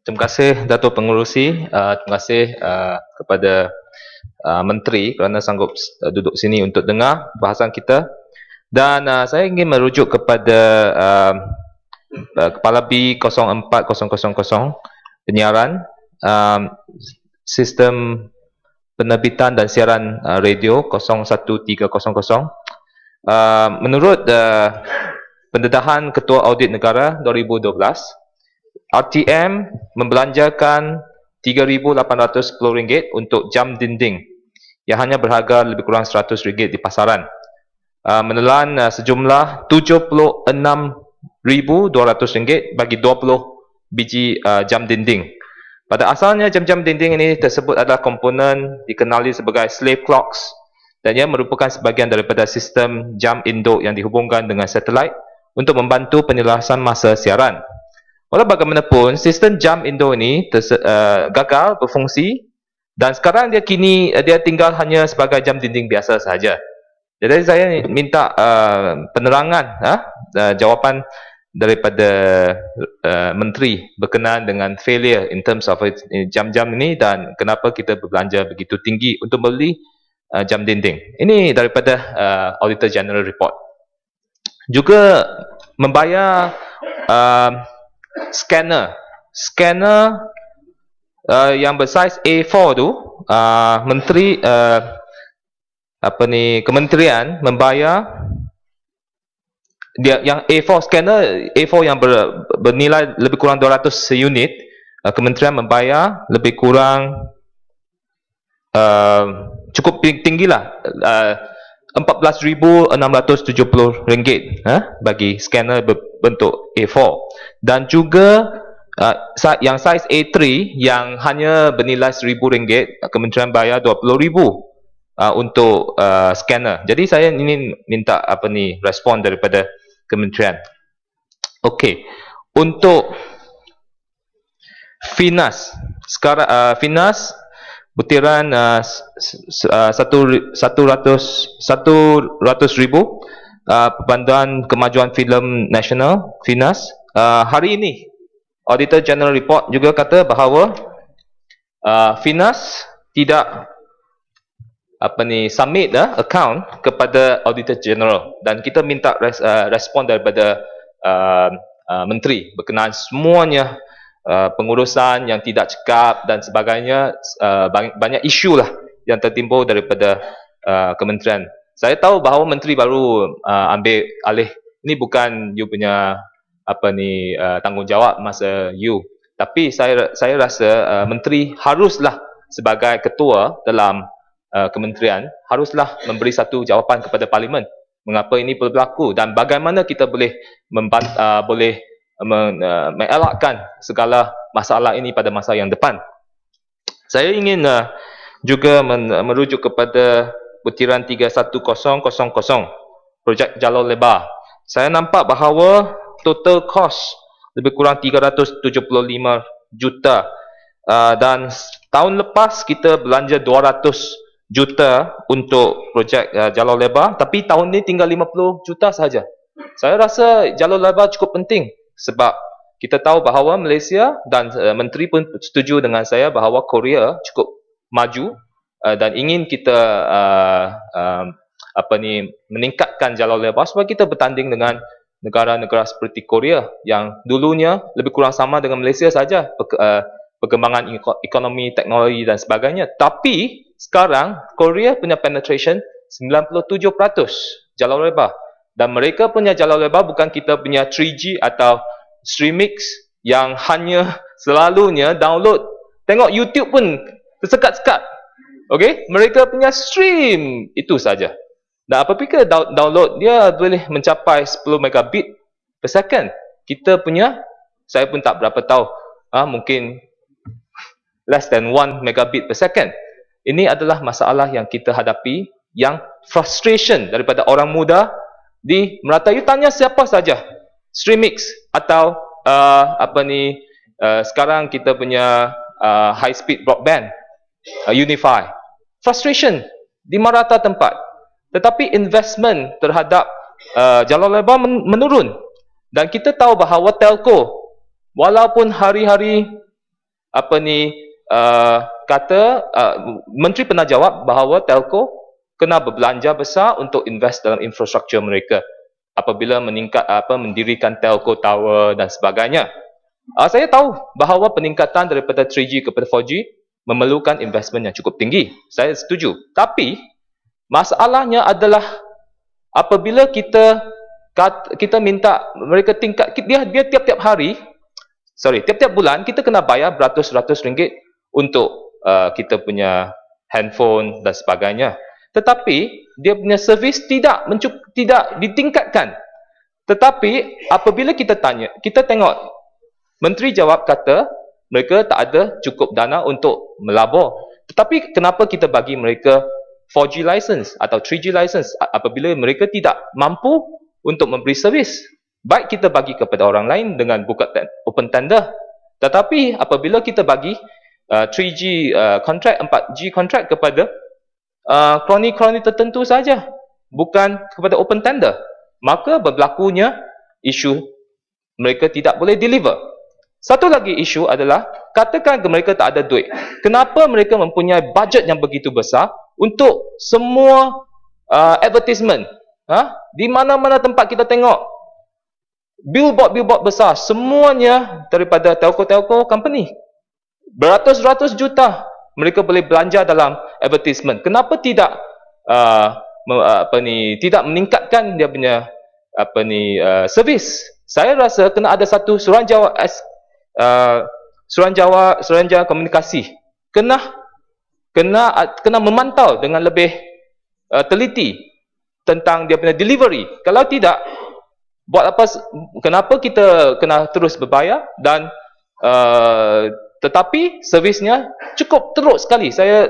Terima kasih Dato' Pengerusi. Terima kasih kepada Menteri kerana sanggup duduk sini untuk dengar bahasan kita. Dan saya ingin merujuk kepada Kepala B04000 penyiaran, sistem penerbitan dan siaran radio 01300. Menurut pendedahan Ketua Audit Negara 2012, RTM membelanjakan RM3,810 untuk jam dinding yang hanya berharga lebih kurang RM100 di pasaran, menelan sejumlah RM76,200 bagi 20 biji jam dinding. Pada asalnya, jam-jam dinding ini tersebut adalah komponen dikenali sebagai slave clocks dan ia merupakan sebahagian daripada sistem jam induk yang dihubungkan dengan satelit untuk membantu penyelarasan masa siaran. Walau bagaimanapun, sistem jam induk ini gagal berfungsi dan sekarang dia tinggal hanya sebagai jam dinding biasa sahaja. Jadi saya minta penerangan, jawapan daripada Menteri berkenaan dengan failure in terms of jam-jam ini dan kenapa kita berbelanja begitu tinggi untuk beli jam dinding. Ini daripada Auditor General Report. Juga membayar scanner yang bersaiz A4 tu, Menteri Kementerian membayar dia yang A4 scanner A4 yang bernilai lebih kurang 200 unit. Kementerian membayar lebih kurang cukup tinggilah, RM14,670 bagi scanner berbentuk A4. Dan juga yang saiz A3 yang hanya bernilai RM1,000, Kementerian bayar RM20,000 untuk scanner. Jadi saya ingin minta respon daripada Kementerian. Okey, untuk Finas sekarang, Finas butiran RM100,000 Perbanduan Kemajuan Filem Nasional, Finas. Hari ini Auditor General Report juga kata bahawa Finas tidak submit account kepada Auditor General dan kita minta respon daripada Menteri berkenaan semuanya pengurusan yang tidak cekap dan sebagainya. Banyak isu lah yang tertimbul daripada Kementerian. Saya tahu bahawa Menteri baru ambil alih. Ini bukan you punya tanggungjawab masa you. Tapi saya rasa Menteri haruslah sebagai ketua dalam Kementerian haruslah memberi satu jawapan kepada Parlimen mengapa ini berlaku dan bagaimana kita boleh mengelakkan segala masalah ini pada masa yang depan. Saya ingin juga merujuk kepada butiran 31000 projek jalur lebar. Saya nampak bahawa total cost lebih kurang 375 juta dan tahun lepas kita belanja 200 juta untuk projek jalur lebar, tapi tahun ini tinggal 50 juta sahaja. Saya rasa jalur lebar cukup penting sebab kita tahu bahawa Malaysia dan Menteri pun setuju dengan saya bahawa Korea cukup maju dan ingin kita meningkatkan jalur lebar supaya kita bertanding dengan negara-negara seperti Korea yang dulunya lebih kurang sama dengan Malaysia saja perkembangan ekonomi, teknologi dan sebagainya. Tapi sekarang Korea punya penetration 97% jalur lebar dan mereka punya jalur lebar bukan kita punya 3G atau Streamix yang hanya selalunya download, tengok YouTube pun tersekat-sekat. Okey, mereka punya stream itu saja. Dan apabila download dia boleh mencapai 10 megabit per second. Kita punya, saya pun tak berapa tahu, mungkin less than 1 megabit per second. Ini adalah masalah yang kita hadapi, yang frustration daripada orang muda di merata. You tanya siapa saja, Streamix atau sekarang kita punya high speed broadband, Unify. Frustration di merata tempat. Tetapi investment terhadap jalur lebar menurun. Dan kita tahu bahawa telco, walaupun hari-hari Menteri pernah jawab bahawa telco kena berbelanja besar untuk invest dalam infrastruktur mereka apabila mendirikan telco tower dan sebagainya. Saya tahu bahawa peningkatan daripada 3G kepada 4G memerlukan investment yang cukup tinggi. Saya setuju. Tapi masalahnya adalah apabila kita minta mereka dia tiap-tiap bulan kita kena bayar beratus-ratus ringgit untuk kita punya handphone dan sebagainya. Tetapi dia punya servis tidak ditingkatkan. Tetapi apabila kita tengok menteri jawab kata mereka tak ada cukup dana untuk melabur. Tetapi kenapa kita bagi mereka 4G license atau 3G license apabila mereka tidak mampu untuk memberi servis? Baik kita bagi kepada orang lain dengan buka open tender. Tetapi apabila kita bagi 3G kontrak, 4G kontrak kepada kroni-kroni tertentu saja, bukan kepada open tender, maka berlakunya isu mereka tidak boleh deliver. Satu lagi isu adalah, katakan mereka tak ada duit. Kenapa mereka mempunyai bajet yang begitu besar untuk semua advertisement? Di mana-mana tempat kita tengok, billboard besar, semuanya daripada telco-telco company. Beratus-ratus juta mereka boleh belanja dalam advertisement. Kenapa tidak tidak meningkatkan dia punya servis? Saya rasa kena ada satu suruhanjaya komunikasi kena memantau dengan lebih teliti tentang dia punya delivery. Kalau tidak, kenapa kita kena terus berbayar dan tetapi servisnya cukup teruk sekali. Saya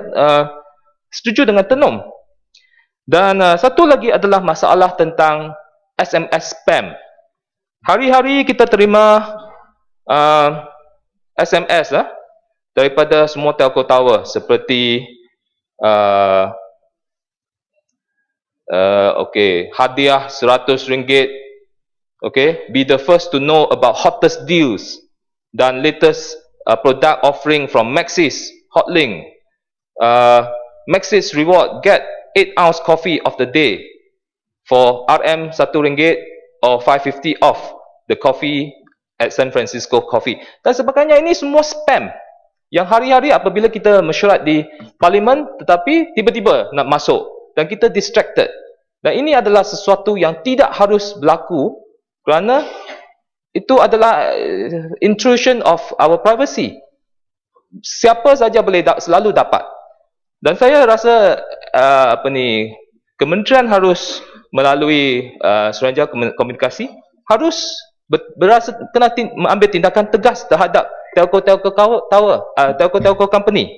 setuju dengan Tenom. Dan satu lagi adalah masalah tentang SMS spam. Hari-hari kita terima SMS daripada semua telco tower seperti hadiah RM100, be the first to know about hottest deals dan latest product offering from Maxis Hotlink. Maxis reward, get 8 ounce coffee of the day for RM1 or 550 off the coffee at San Francisco Coffee dan sebagainya. Ini semua spam yang hari-hari apabila kita mesyuarat di parlimen, tetapi tiba-tiba nak masuk dan kita distracted. Dan ini adalah sesuatu yang tidak harus berlaku kerana itu adalah intrusion of our privacy. Siapa saja boleh selalu dapat. Dan saya rasa kementerian harus melalui suruhanjaya komunikasi harus kena mengambil tindakan tegas terhadap telco company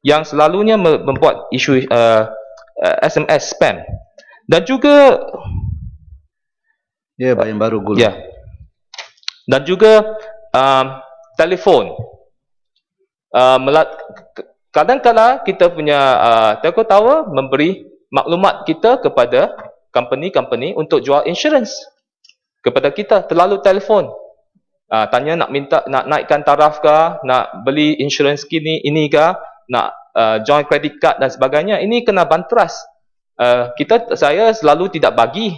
yang selalunya membuat isu SMS spam. Dan juga yang baru gula. Dan juga telefon. Kadang-kadang kita punya telco tower memberi maklumat kita kepada company-company untuk jual insurans kepada kita, terlalu telefon. Tanya nak naikkan taraf ke, nak beli insurans ini ke, nak join credit card dan sebagainya. Ini kena banteras. Saya selalu tidak bagi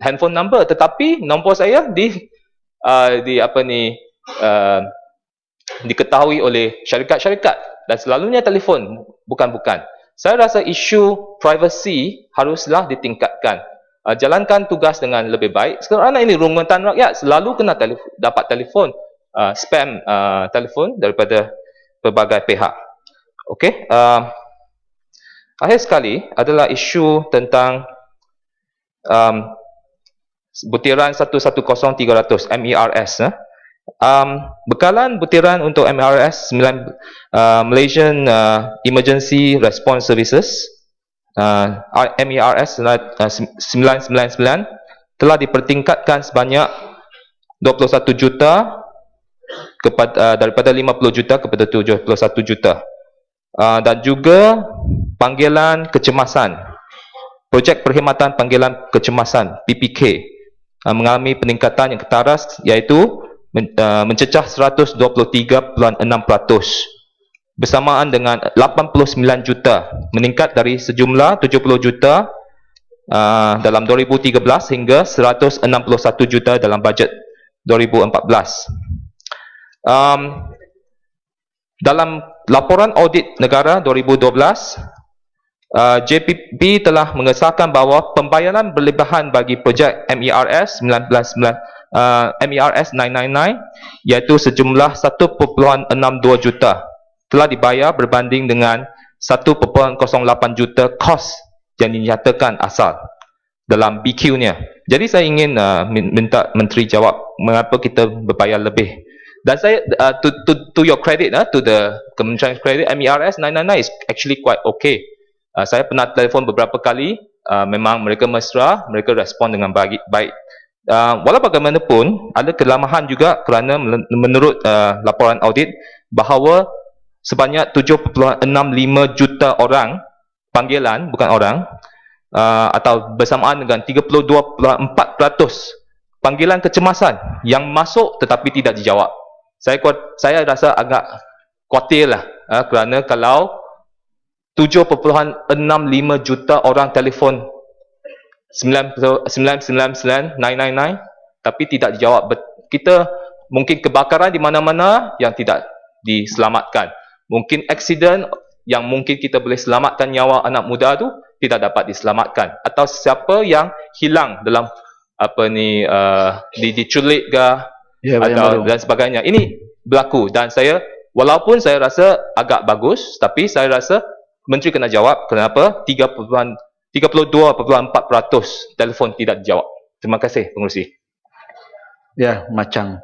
handphone number, tetapi nombor saya diketahui oleh syarikat-syarikat dan selalunya telefon bukan. Saya rasa isu privacy haruslah ditingkatkan. Jalankan tugas dengan lebih baik. Kerana ini rumutan rakyat selalu kena dapat telefon, spam telefon daripada pelbagai pihak. Okey. Akhir sekali adalah isu tentang butiran 110300 MERS. Bekalan butiran untuk MERS Malaysian Emergency Response Services MERS 999 telah dipertingkatkan sebanyak 21 juta daripada 50 juta kepada 71 juta. Dan juga panggilan kecemasan, projek perkhidmatan panggilan kecemasan PPK mengalami peningkatan yang ketara, iaitu mencecah 123.6%, bersamaan dengan 89 juta, meningkat dari sejumlah 70 juta dalam 2013 hingga 161 juta dalam bajet 2014. Dalam laporan audit negara 2012, JPB telah mengesahkan bahawa pembayaran berlebihan bagi projek MERS 999 iaitu sejumlah 1.62 juta telah dibayar berbanding dengan 1.08 juta kos yang dinyatakan asal dalam BQ-nya. Jadi saya ingin minta Menteri jawab mengapa kita berbayar lebih. Dan saya, to your credit, to the Kementerian Kredit, MERS 999 is actually quite okay. Saya pernah telefon beberapa kali, memang mereka mesra, mereka respon dengan baik. Walau bagaimanapun, ada kelemahan juga kerana menurut laporan audit bahawa sebanyak 7.65 juta orang panggilan, bukan orang, atau bersamaan dengan 32.4% panggilan kecemasan yang masuk tetapi tidak dijawab. Saya rasa agak khawatir lah, kerana kalau 7.65 juta orang telefon 999 tapi tidak dijawab, kita mungkin kebakaran di mana-mana yang tidak diselamatkan, mungkin aksiden yang mungkin kita boleh selamatkan nyawa anak muda tu tidak dapat diselamatkan, atau siapa yang hilang dalam diculik ke atau dan sebagainya. Ini berlaku dan walaupun saya rasa agak bagus, tapi saya rasa Menteri kena jawab kenapa 32.4% telefon tidak dijawab. Terima kasih, Pengerusi. Ya, Macang.